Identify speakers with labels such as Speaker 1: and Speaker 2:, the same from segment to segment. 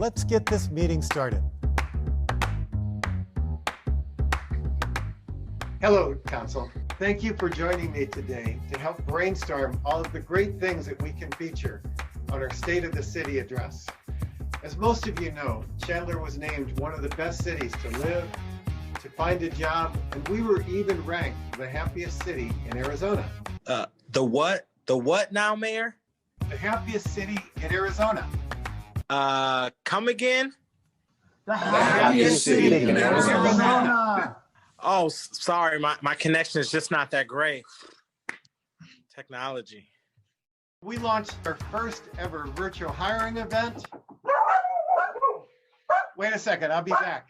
Speaker 1: let's get this meeting started. Hello, Council. Thank you for joining me today to help brainstorm all of the great things that we can feature on our State of the City address. As most of you know, Chandler was named one of the best cities to live, to find a job, and we were even ranked the happiest city in Arizona.
Speaker 2: The what? The what now, Mayor?
Speaker 1: The happiest city in Arizona.
Speaker 2: Come again?
Speaker 1: The happiest city in Arizona.
Speaker 2: Oh, sorry, my connection is just not that great. Technology.
Speaker 1: We launched our first ever virtual hiring event. Wait a second, I'll be back.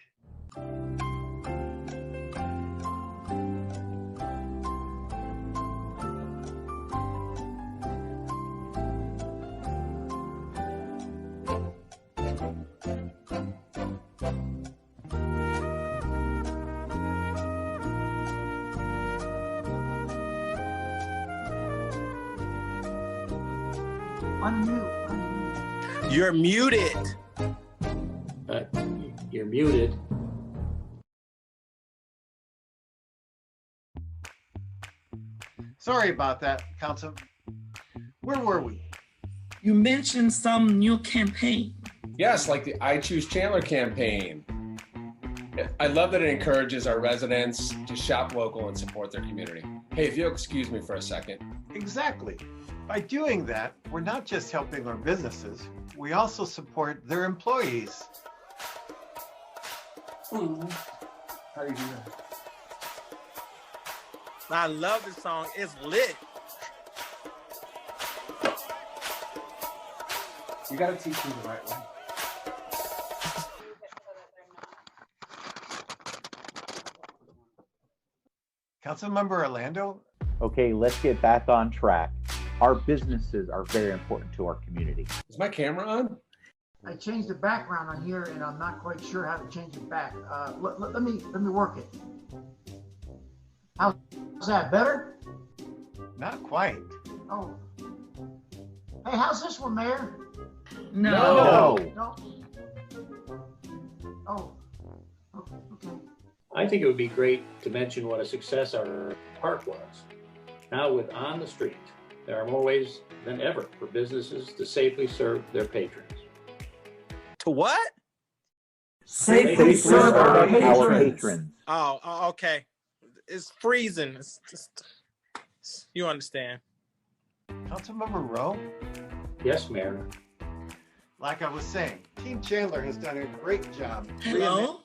Speaker 3: Unmute.
Speaker 2: You're muted.
Speaker 3: You're muted.
Speaker 1: Sorry about that, Council. Where were we?
Speaker 4: You mentioned some new campaign.
Speaker 5: Yes, like the I Choose Chandler campaign. I love that it encourages our residents to shop local and support their community. Hey, if you'll excuse me for a second.
Speaker 1: Exactly. By doing that, we're not just helping our businesses, we also support their employees.
Speaker 5: How do you do that?
Speaker 2: I love this song. It's lit.
Speaker 5: You gotta teach me the right way.
Speaker 1: Councilmember Orlando?
Speaker 6: Okay, let's get back on track. Our businesses are very important to our community.
Speaker 5: Is my camera on?
Speaker 3: I changed the background on here and I'm not quite sure how to change it back. Let me work it. How's that, better?
Speaker 1: Not quite.
Speaker 3: Oh. Hey, how's this one, Mayor?
Speaker 4: No.
Speaker 3: No. Oh. Okay.
Speaker 7: I think it would be great to mention what a success our park was. Now with On the Street, there are more ways than ever for businesses to safely serve their patrons.
Speaker 2: To what?
Speaker 4: Safely serve our patrons.
Speaker 6: patrons.
Speaker 2: Oh, okay. It's freezing. It's just, you understand.
Speaker 1: Councilmember Rowe?
Speaker 7: Yes, Mayor.
Speaker 1: Like I was saying, Team Chandler has done a great job.
Speaker 4: Hello?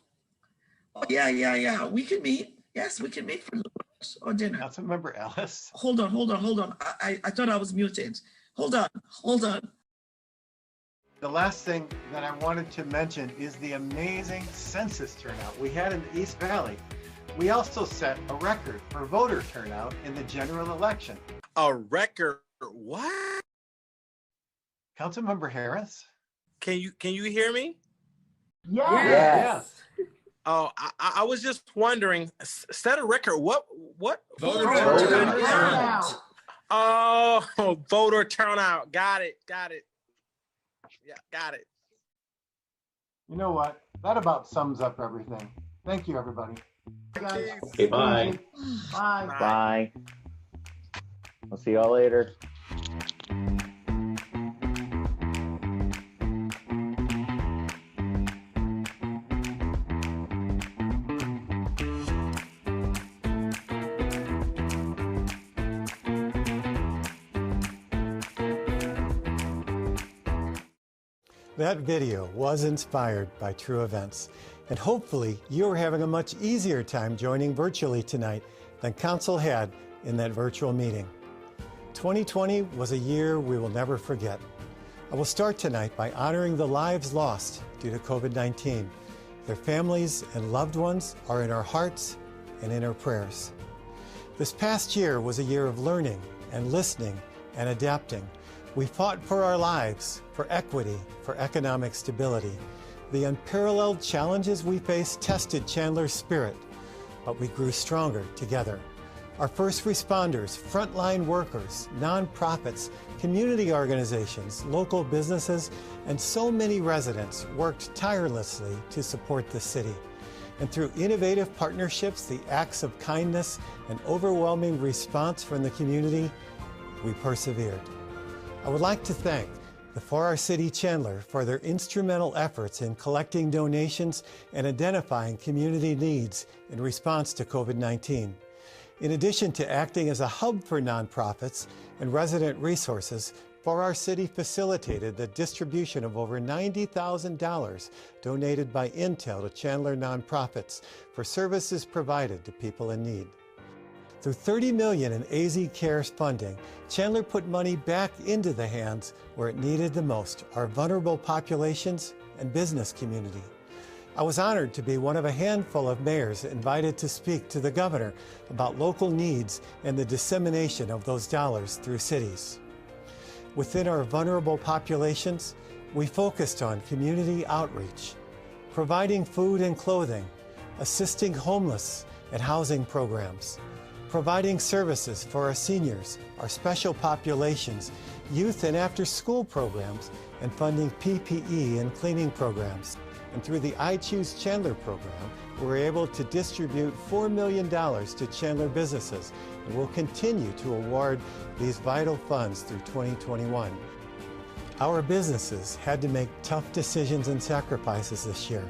Speaker 4: Oh, yeah. We can meet. Yes, we can meet for lunch or dinner.
Speaker 1: Councilmember Ellis?
Speaker 4: Hold on. I thought I was muted. Hold on.
Speaker 1: The last thing that I wanted to mention is the amazing census turnout we had in the East Valley. We also set a record for voter turnout in the general election.
Speaker 2: A record? What?
Speaker 1: Councilmember Harris?
Speaker 2: Can you hear me?
Speaker 6: Yes.
Speaker 2: Oh, I was just wondering. Set a record. What?
Speaker 5: Voter
Speaker 3: turnout.
Speaker 2: Oh, voter turnout. Got it. Yeah, got it.
Speaker 1: You know what? That about sums up everything. Thank you, everybody.
Speaker 3: Guys.
Speaker 7: Okay, bye.
Speaker 3: Bye.
Speaker 6: Bye. We'll see y'all later.
Speaker 1: That video was inspired by true events, and hopefully you are having a much easier time joining virtually tonight than Council had in that virtual meeting. 2020 was a year we will never forget. I will start tonight by honoring the lives lost due to COVID-19. Their families and loved ones are in our hearts and in our prayers. This past year was a year of learning and listening and adapting. We fought for our lives, for equity, for economic stability. The unparalleled challenges we faced tested Chandler's spirit, but we grew stronger together. Our first responders, frontline workers, nonprofits, community organizations, local businesses, and so many residents worked tirelessly to support the city. And through innovative partnerships, the acts of kindness, and overwhelming response from the community, we persevered. I would like to thank the For Our City Chandler for their instrumental efforts in collecting donations and identifying community needs in response to COVID-19. In addition to acting as a hub for nonprofits and resident resources, For Our City facilitated the distribution of over $90,000 donated by Intel to Chandler nonprofits for services provided to people in need. Through $30 million in AZ Cares funding, Chandler put money back into the hands where it needed the most, our vulnerable populations and business community. I was honored to be one of a handful of mayors invited to speak to the governor about local needs and the dissemination of those dollars through cities. Within our vulnerable populations, we focused on community outreach, providing food and clothing, assisting homeless and housing programs, providing services for our seniors, our special populations, youth and after-school programs, and funding PPE and cleaning programs. And through the I Choose Chandler program, we were able to distribute $4 million to Chandler businesses, and will continue to award these vital funds through 2021. Our businesses had to make tough decisions and sacrifices this year,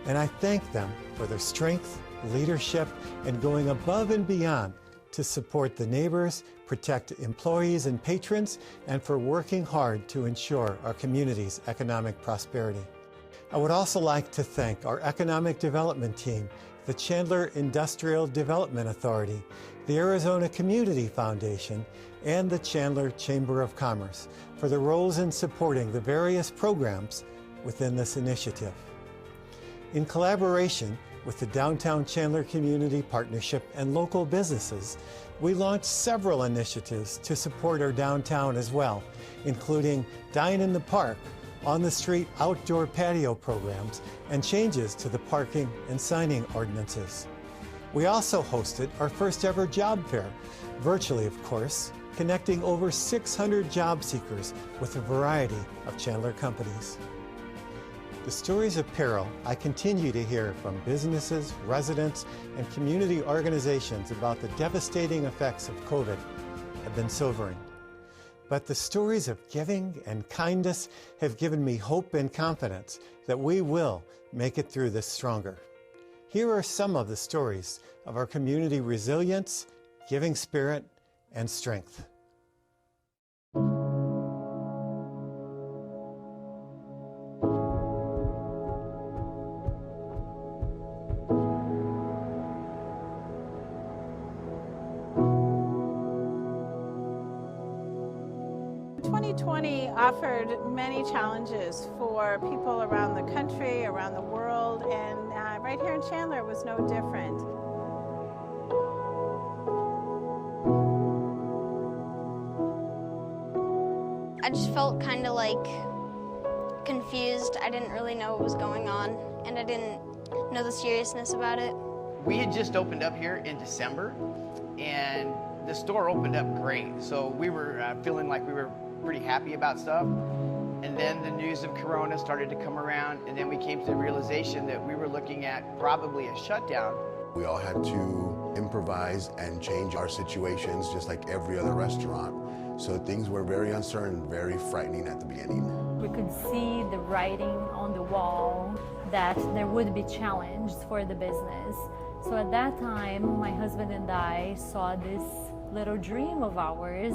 Speaker 1: and I thank them for their strength, leadership, and going above and beyond to support the neighbors, protect employees and patrons, and for working hard to ensure our community's economic prosperity. I would also like to thank our economic development team, the Chandler Industrial Development Authority, the Arizona Community Foundation, and the Chandler Chamber of Commerce for their roles in supporting the various programs within this initiative. In collaboration with the Downtown Chandler Community Partnership and local businesses, we launched several initiatives to support our downtown as well, including Dine in the Park, on-the-street outdoor patio programs, and changes to the parking and signing ordinances. We also hosted our first ever job fair, virtually of course, connecting over 600 job seekers with a variety of Chandler companies. The stories of peril I continue to hear from businesses, residents, and community organizations about the devastating effects of COVID have been sobering. But the stories of giving and kindness have given me hope and confidence that we will make it through this stronger. Here are some of the stories of our community resilience, giving spirit, and strength.
Speaker 8: Offered many challenges for people around the country, around the world, and right here in Chandler it was no different.
Speaker 9: I just felt kind of like confused. I didn't really know what was going on, and I didn't know the seriousness about it.
Speaker 10: We had just opened up here in December, and the store opened up great. So we were feeling like we were pretty happy about stuff. And then the news of Corona started to come around, and then we came to the realization that we were looking at probably a shutdown.
Speaker 11: We all had to improvise and change our situations just like every other restaurant. So things were very uncertain, very frightening at the beginning.
Speaker 12: We could see the writing on the wall that there would be challenges for the business. So at that time, my husband and I saw this little dream of ours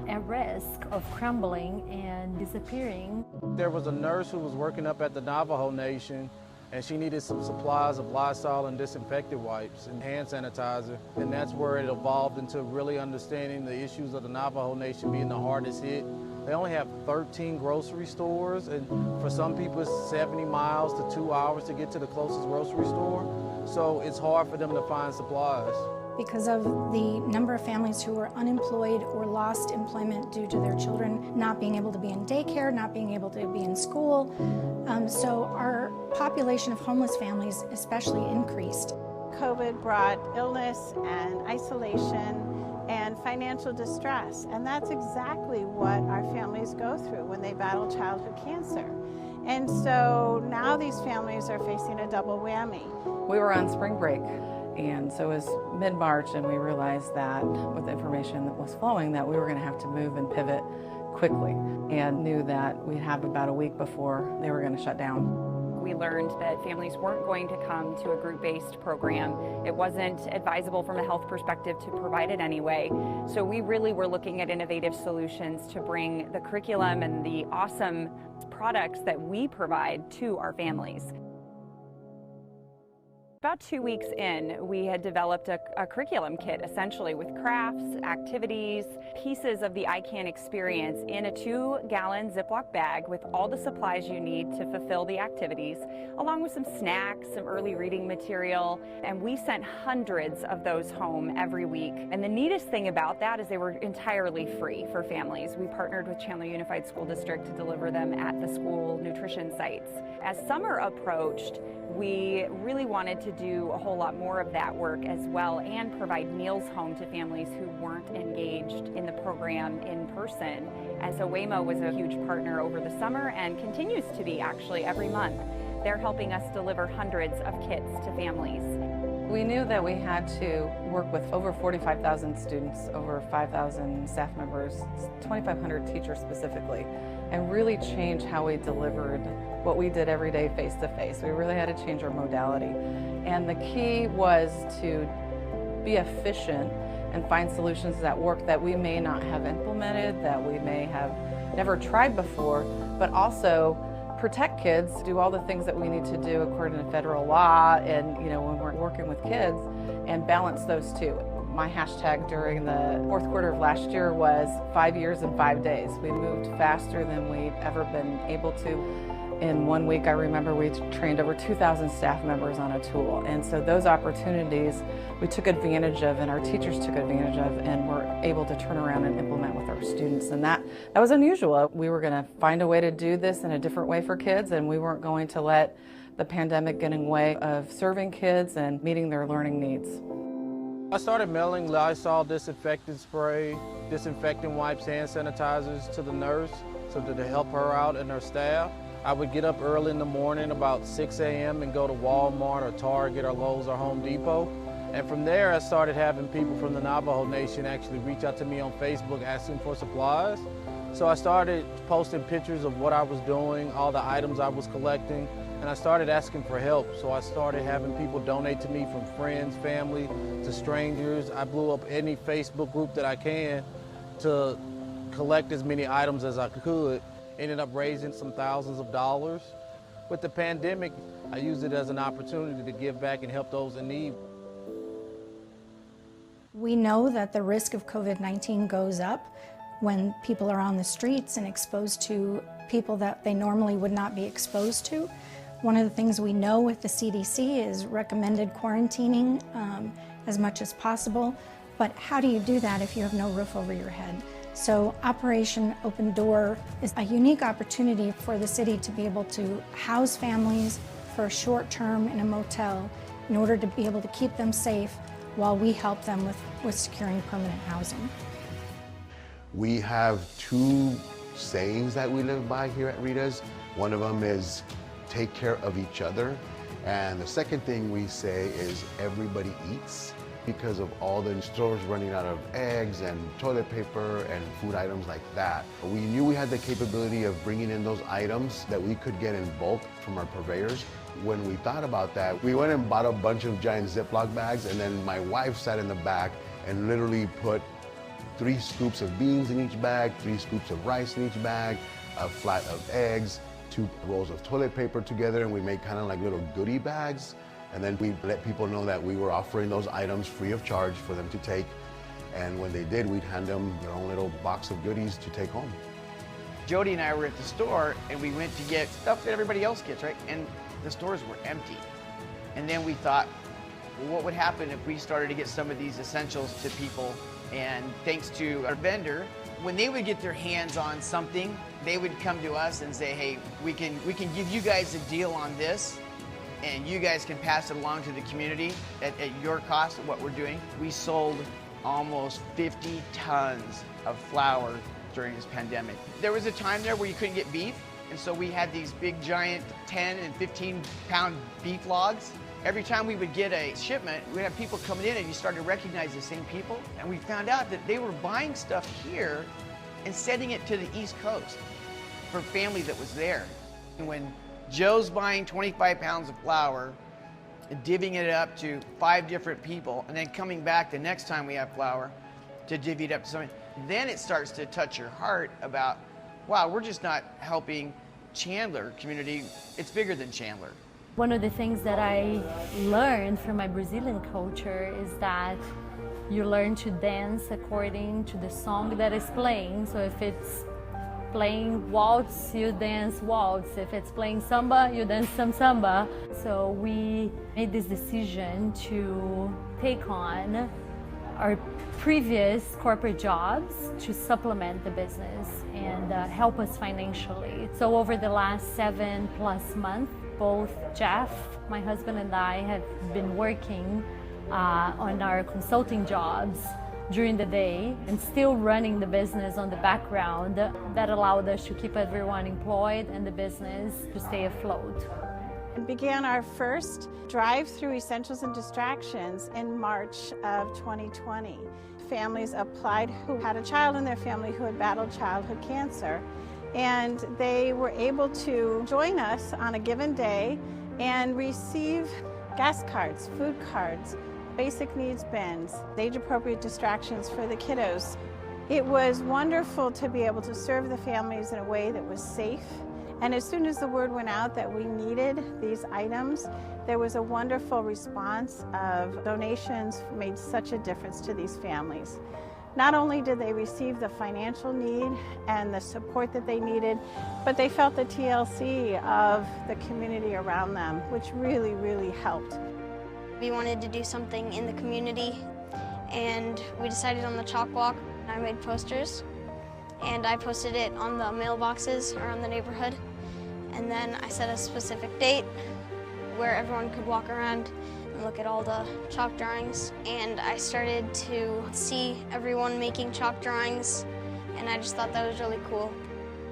Speaker 12: at risk of crumbling and disappearing.
Speaker 13: There was a nurse who was working up at the Navajo Nation, and she needed some supplies of Lysol and disinfectant wipes and hand sanitizer. And that's where it evolved into really understanding the issues of the Navajo Nation being the hardest hit. They only have 13 grocery stores, and for some people it's 70 miles to 2 hours to get to the closest grocery store. So it's hard for them to find supplies.
Speaker 14: Because of the number of families who are unemployed or lost employment due to their children not being able to be in daycare, not being able to be in school. So our population of homeless families especially increased.
Speaker 8: COVID brought illness and isolation and financial distress. And that's exactly what our families go through when they battle childhood cancer. And so now these families are facing a double whammy.
Speaker 15: We were on spring break, and so it was mid-March, and we realized that with the information that was flowing that we were going to have to move and pivot quickly, and knew that we'd have about a week before they were going to shut down.
Speaker 16: We learned that families weren't going to come to a group-based program. It wasn't advisable from a health perspective to provide it anyway. So we really were looking at innovative solutions to bring the curriculum and the awesome products that we provide to our families. About 2 weeks in, we had developed a curriculum kit, essentially, with crafts, activities, pieces of the ICANN experience in a 2-gallon Ziploc bag with all the supplies you need to fulfill the activities, along with some snacks, some early reading material, and we sent hundreds of those home every week. And the neatest thing about that is they were entirely free for families. We partnered with Chandler Unified School District to deliver them at the school nutrition sites. As summer approached, we really wanted to do a whole lot more of that work as well and provide meals home to families who weren't engaged in the program in person. And so Waymo was a huge partner over the summer and continues to be actually every month. They're helping us deliver hundreds of kits to families.
Speaker 15: We knew that we had to work with over 45,000 students, over 5,000 staff members, 2,500 teachers specifically, and really change how we delivered what we did every day face-to-face. We really had to change our modality. And the key was to be efficient and find solutions that work that we may not have implemented, that we may have never tried before, but also protect kids, do all the things that we need to do according to federal law and, when we're working with kids, and balance those two. My hashtag during the fourth quarter of last year was 5 years and 5 days. We moved faster than we'd ever been able to. In 1 week, I remember we trained over 2,000 staff members on a tool. And so those opportunities we took advantage of and our teachers took advantage of and were able to turn around and implement with our students. And that was unusual. We were going to find a way to do this in a different way for kids, and we weren't going to let the pandemic get in the way of serving kids and meeting their learning needs.
Speaker 13: I started mailing Lysol disinfectant spray, disinfectant wipes, hand sanitizers to the nurse so that to help her out and her staff. I would get up early in the morning, about 6 a.m., and go to Walmart or Target or Lowe's or Home Depot. And from there, I started having people from the Navajo Nation actually reach out to me on Facebook asking for supplies. So I started posting pictures of what I was doing, all the items I was collecting, and I started asking for help. So I started having people donate to me, from friends, family, to strangers. I blew up any Facebook group that I can to collect as many items as I could. Ended up raising some thousands of dollars. With the pandemic, I used it as an opportunity to give back and help those in need.
Speaker 14: We know that the risk of COVID-19 goes up when people are on the streets and exposed to people that they normally would not be exposed to. One of the things we know with the CDC is recommended quarantining as much as possible, but how do you do that if you have no roof over your head? So Operation Open Door is a unique opportunity for the city to be able to house families for a short term in a motel in order to be able to keep them safe while we help them with securing permanent housing.
Speaker 11: We have two sayings that we live by here at Rita's. One of them is take care of each other. And the second thing we say is everybody eats. Because of all the stores running out of eggs and toilet paper and food items like that. We knew we had the capability of bringing in those items that we could get in bulk from our purveyors. When we thought about that, we went and bought a bunch of giant Ziploc bags, and then my wife sat in the back and literally put 3 scoops of beans in each bag, 3 scoops of rice in each bag, a flat of eggs, 2 rolls of toilet paper together, and we made kind of like little goodie bags. And then we let people know that we were offering those items free of charge for them to take. And when they did, we'd hand them their own little box of goodies to take home.
Speaker 10: Jody and I were at the store, and we went to get stuff that everybody else gets, right? And the stores were empty. And then we thought, well, what would happen if we started to get some of these essentials to people? And thanks to our vendor, when they would get their hands on something, they would come to us and say, hey, we can give you guys a deal on this. and you guys can pass it along to the community at your cost of what we're doing. We sold almost 50 tons of flour during this pandemic. There was a time there where you couldn't get beef, and so we had these big giant 10 and 15 pound beef logs. Every time we would get a shipment, we'd have people coming in and you started to recognize the same people. And we found out that they were buying stuff here and sending it to the East Coast for family that was there. And when Joe's buying 25 pounds of flour and divvying it up to 5 different people, and then coming back the next time we have flour to divvy it up to somebody, then it starts to touch your heart about, wow, we're just not helping Chandler community, it's bigger than Chandler.
Speaker 12: One of the things that I learned from my Brazilian culture is that you learn to dance according to the song that is playing. So if it's playing waltz, you dance waltz. If it's playing samba, you dance some samba. So we made this decision to take on our previous corporate jobs to supplement the business and help us financially. So over the last 7+ months, both Jeff, my husband, and I have been working on our consulting jobs during the day and still running the business on the background. That allowed us to keep everyone employed and the business to stay afloat.
Speaker 8: We began our first drive-through essentials and distractions in March of 2020. Families applied who had a child in their family who had battled childhood cancer, and they were able to join us on a given day and receive gas cards, food cards, basic needs bins, age-appropriate distractions for the kiddos. It was wonderful to be able to serve the families in a way that was safe. And as soon as the word went out that we needed these items, there was a wonderful response of donations made such a difference to these families. Not only did they receive the financial need and the support that they needed, but they felt the TLC of the community around them, which really, really helped.
Speaker 9: We wanted to do something in the community, and we decided on the chalk walk. I made posters, and I posted it on the mailboxes around the neighborhood. And then I set a specific date where everyone could walk around and look at all the chalk drawings. And I started to see everyone making chalk drawings, and I just thought that was really cool.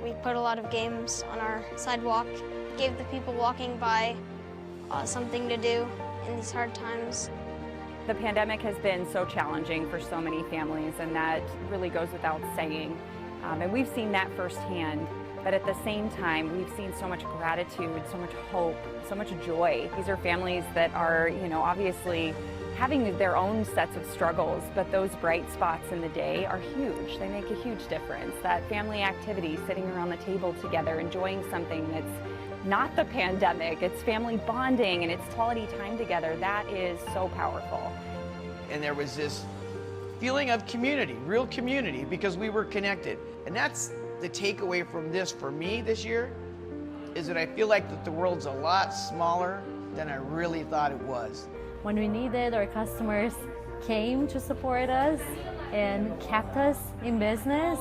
Speaker 9: We put a lot of games on our sidewalk, gave the people walking by something to do in these hard times.
Speaker 16: The pandemic has been so challenging for so many families, and that really goes without saying. And we've seen that firsthand. But at the same time, we've seen so much gratitude, so much hope, so much joy. These are families that are, obviously having their own sets of struggles, but those bright spots in the day are huge. They make a huge difference. That family activity, sitting around the table together, enjoying something that's not the pandemic, it's family bonding and it's quality time together, that is so powerful.
Speaker 10: And there was this feeling of community, real community, because we were connected. And that's the takeaway from this for me this year, is that I feel like that the world's a lot smaller than I really thought it was.
Speaker 12: When we needed, our customers came to support us and kept us in business.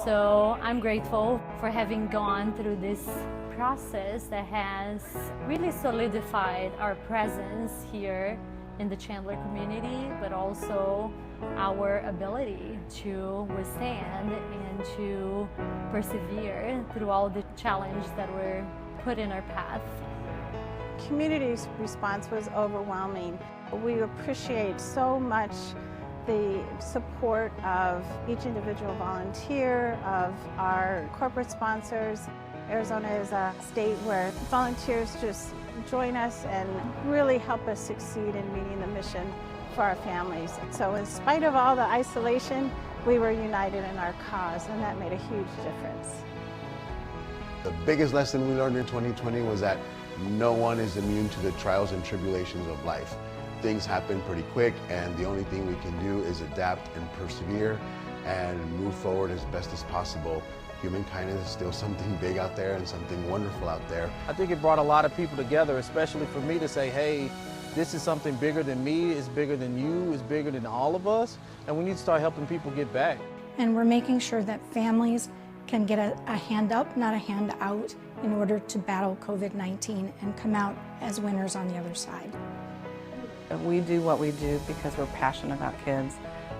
Speaker 12: So I'm grateful for having gone through this process that has really solidified our presence here in the Chandler community, but also our ability to withstand and to persevere through all the challenges that were put in our path.
Speaker 8: Community's response was overwhelming. We appreciate so much the support of each individual volunteer, of our corporate sponsors. Arizona is a state where volunteers just join us and really help us succeed in meeting the mission for our families. So in spite of all the isolation, we were united in our cause, and that made a huge difference.
Speaker 11: The biggest lesson we learned in 2020 was that no one is immune to the trials and tribulations of life. Things happen pretty quick, and the only thing we can do is adapt and persevere and move forward as best as possible. Human kindness is still something big out there and something wonderful out there.
Speaker 13: I think it brought a lot of people together, especially for me to say, hey, this is something bigger than me, it's bigger than you, it's bigger than all of us, and we need to start helping people get back.
Speaker 14: And we're making sure that families can get a hand up, not a hand out, in order to battle COVID-19 and come out as winners on the other side.
Speaker 15: We do what we do because we're passionate about kids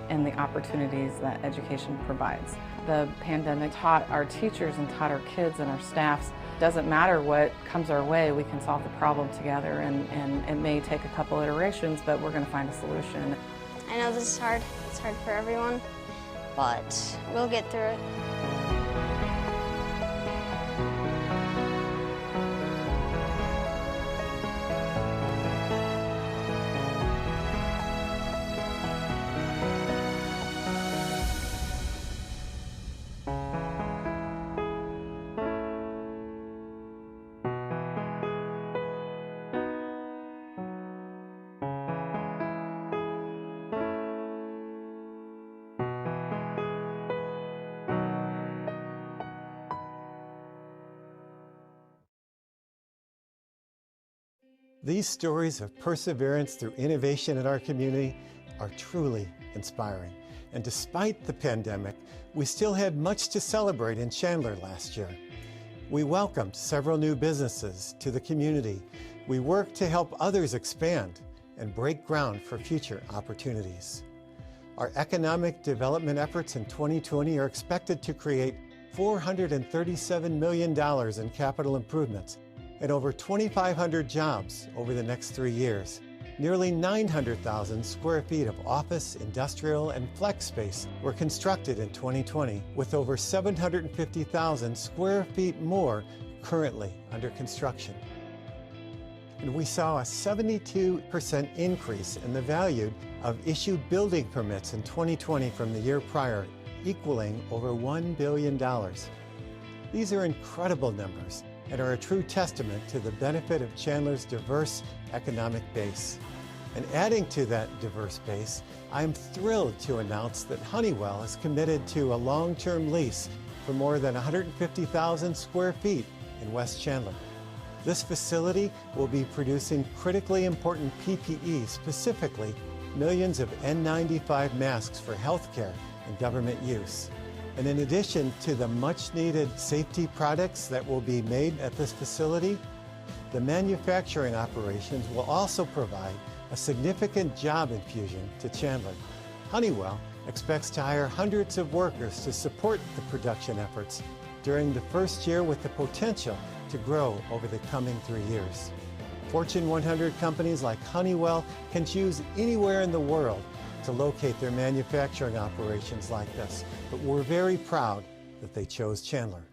Speaker 15: and the opportunities that education provides. The pandemic taught our teachers and taught our kids and our staffs, doesn't matter what comes our way, we can solve the problem together, and it may take a couple iterations, but we're going to find a solution.
Speaker 9: I know this is hard. It's hard for everyone, but we'll get through it.
Speaker 1: These stories of perseverance through innovation in our community are truly inspiring. And despite the pandemic, we still had much to celebrate in Chandler last year. We welcomed several new businesses to the community. We worked to help others expand and break ground for future opportunities. Our economic development efforts in 2020 are expected to create $437 million in capital improvements and over 2,500 jobs over the next 3 years. Nearly 900,000 square feet of office, industrial, and flex space were constructed in 2020, with over 750,000 square feet more currently under construction. And we saw a 72% increase in the value of issued building permits in 2020 from the year prior, equaling over $1 billion. These are incredible numbers and are a true testament to the benefit of Chandler's diverse economic base. And adding to that diverse base, I'm thrilled to announce that Honeywell is committed to a long-term lease for more than 150,000 square feet in West Chandler. This facility will be producing critically important PPE, specifically millions of N95 masks for healthcare and government use. And in addition to the much-needed safety products that will be made at this facility, the manufacturing operations will also provide a significant job infusion to Chandler. Honeywell expects to hire hundreds of workers to support the production efforts during the first year, with the potential to grow over the coming 3 years. Fortune 100 companies like Honeywell can choose anywhere in the world to locate their manufacturing operations like this, but we're very proud that they chose Chandler.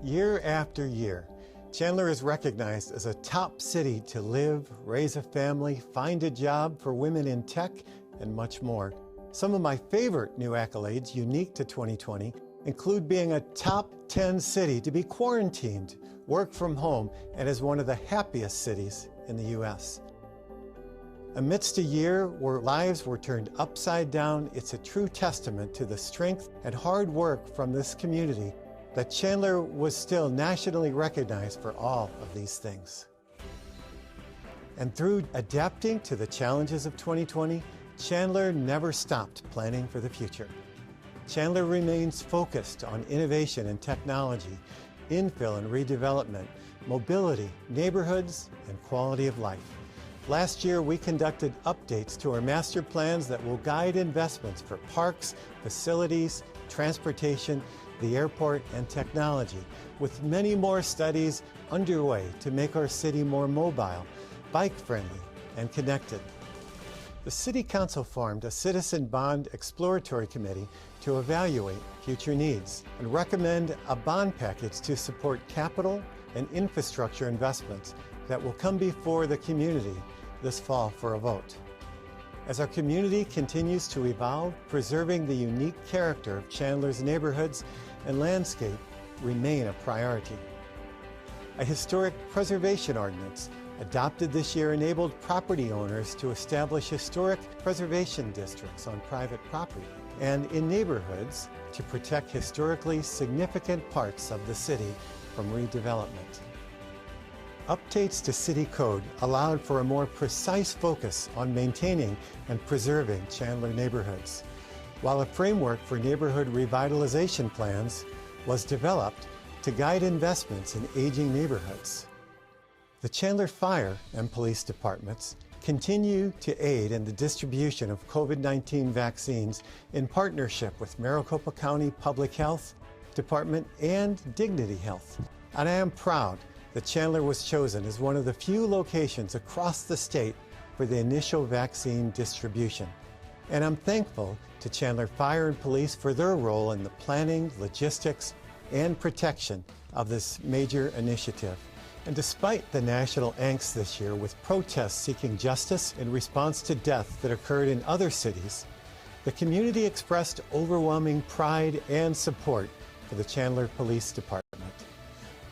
Speaker 1: Year after year, Chandler is recognized as a top city to live, raise a family, find a job for women in tech, and much more. Some of my favorite new accolades unique to 2020 include being a top 10 city to be quarantined, work from home, and as one of the happiest cities in the U.S. Amidst a year where lives were turned upside down, it's a true testament to the strength and hard work from this community that Chandler was still nationally recognized for all of these things. And through adapting to the challenges of 2020, Chandler never stopped planning for the future. Chandler remains focused on innovation and technology, infill and redevelopment, mobility, neighborhoods, and quality of life. Last year, we conducted updates to our master plans that will guide investments for parks, facilities, transportation, the airport, and technology, with many more studies underway to make our city more mobile, bike-friendly, and connected. The City Council formed a Citizen Bond Exploratory Committee to evaluate future needs and recommend a bond package to support capital and infrastructure investments that will come before the community this fall for a vote. As our community continues to evolve, preserving the unique character of Chandler's neighborhoods and landscape remain a priority. A historic preservation ordinance adopted this year enabled property owners to establish historic preservation districts on private property and in neighborhoods to protect historically significant parts of the city from redevelopment. Updates to City Code allowed for a more precise focus on maintaining and preserving Chandler neighborhoods, while a framework for neighborhood revitalization plans was developed to guide investments in aging neighborhoods. The Chandler Fire and Police Departments continue to aid in the distribution of COVID-19 vaccines in partnership with Maricopa County Public Health Department and Dignity Health. And I am proud that Chandler was chosen as one of the few locations across the state for the initial vaccine distribution. And I'm thankful to Chandler Fire and Police for their role in the planning, logistics, and protection of this major initiative. And despite the national angst this year with protests seeking justice in response to death that occurred in other cities, the community expressed overwhelming pride and support for the Chandler Police Department.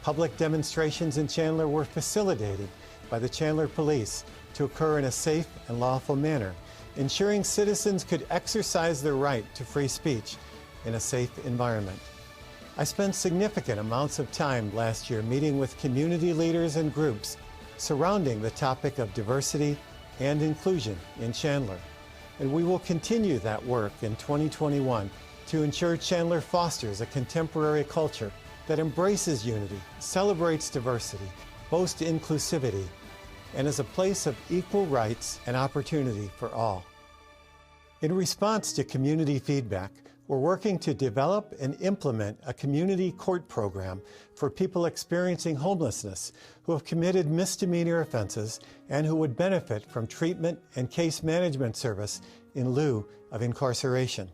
Speaker 1: Public demonstrations in Chandler were facilitated by the Chandler Police to occur in a safe and lawful manner, ensuring citizens could exercise their right to free speech in a safe environment. I spent significant amounts of time last year meeting with community leaders and groups surrounding the topic of diversity and inclusion in Chandler. And we will continue that work in 2021 to ensure Chandler fosters a contemporary culture that embraces unity, celebrates diversity, boasts inclusivity, and is a place of equal rights and opportunity for all. In response to community feedback, we're working to develop and implement a community court program for people experiencing homelessness who have committed misdemeanor offenses and who would benefit from treatment and case management service in lieu of incarceration.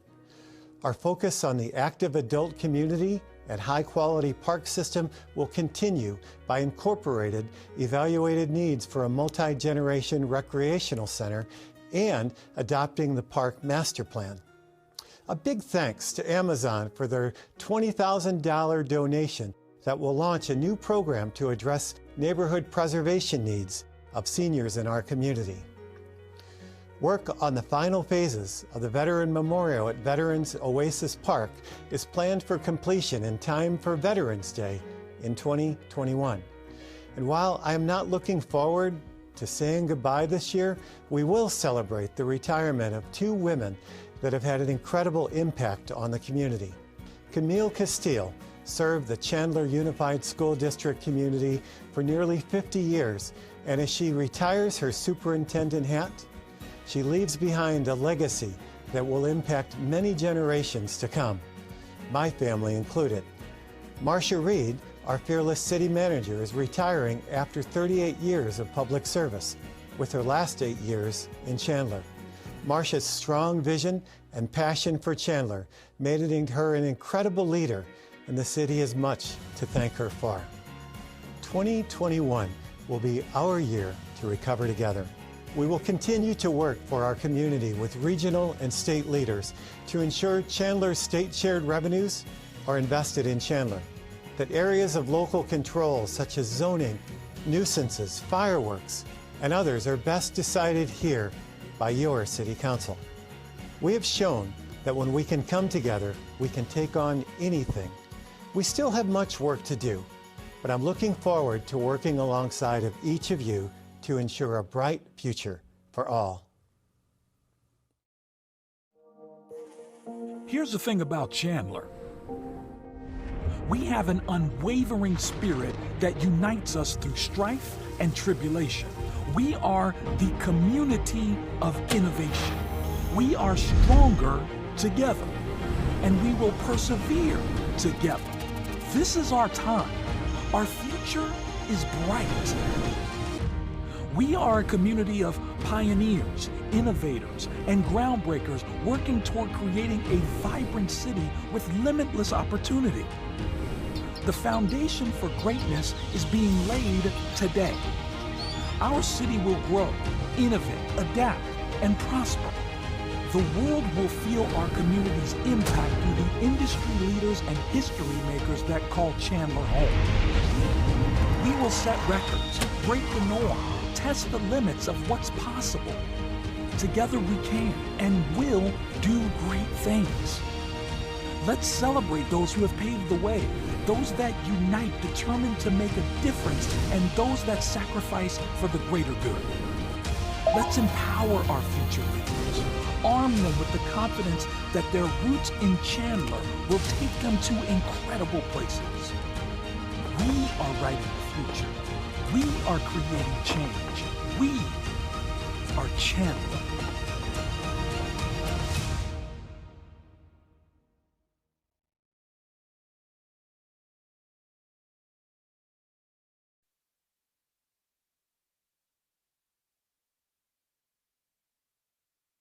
Speaker 1: Our focus on the active adult community and high-quality park system will continue by incorporated evaluated needs for a multi-generation recreational center and adopting the park master plan. A big thanks to Amazon for their $20,000 donation that will launch a new program to address neighborhood preservation needs of seniors in our community. Work on the final phases of the Veteran Memorial at Veterans Oasis Park is planned for completion in time for Veterans Day in 2021. And while I am not looking forward to saying goodbye this year, we will celebrate the retirement of two women that have had an incredible impact on the community. Camille Castile served the Chandler Unified School District community for nearly 50 years, and as she retires her superintendent hat, she leaves behind a legacy that will impact many generations to come, my family included. Marcia Reed, our fearless city manager, is retiring after 38 years of public service, with her last 8 years in Chandler. Marcia's strong vision and passion for Chandler made her an incredible leader, and the city has much to thank her for. 2021 will be our year to recover together. We will continue to work for our community with regional and state leaders to ensure Chandler's state shared revenues are invested in Chandler, that areas of local control such as zoning, nuisances, fireworks, and others are best decided here by your City Council. We have shown that when we can come together, we can take on anything. We still have much work to do, but I'm looking forward to working alongside of each of you to ensure a bright future for all.
Speaker 17: Here's the thing about Chandler. We have an unwavering spirit that unites us through strife and tribulation. We are the community of innovation. We are stronger together, and we will persevere together. This is our time. Our future is bright. We are a community of pioneers, innovators, and groundbreakers working toward creating a vibrant city with limitless opportunity. The foundation for greatness is being laid today. Our city will grow, innovate, adapt, and prosper. The world will feel our community's impact through the industry leaders and history makers that call Chandler home. We will set records, break the norm, test the limits of what's possible. Together we can and will do great things. Let's celebrate those who have paved the way, those that unite, determined to make a difference, and those that sacrifice for the greater good. Let's empower our future leaders, arm arm them with the confidence that their roots in Chandler will take them to incredible places. We are writing the future. We are creating change. We are Chandler.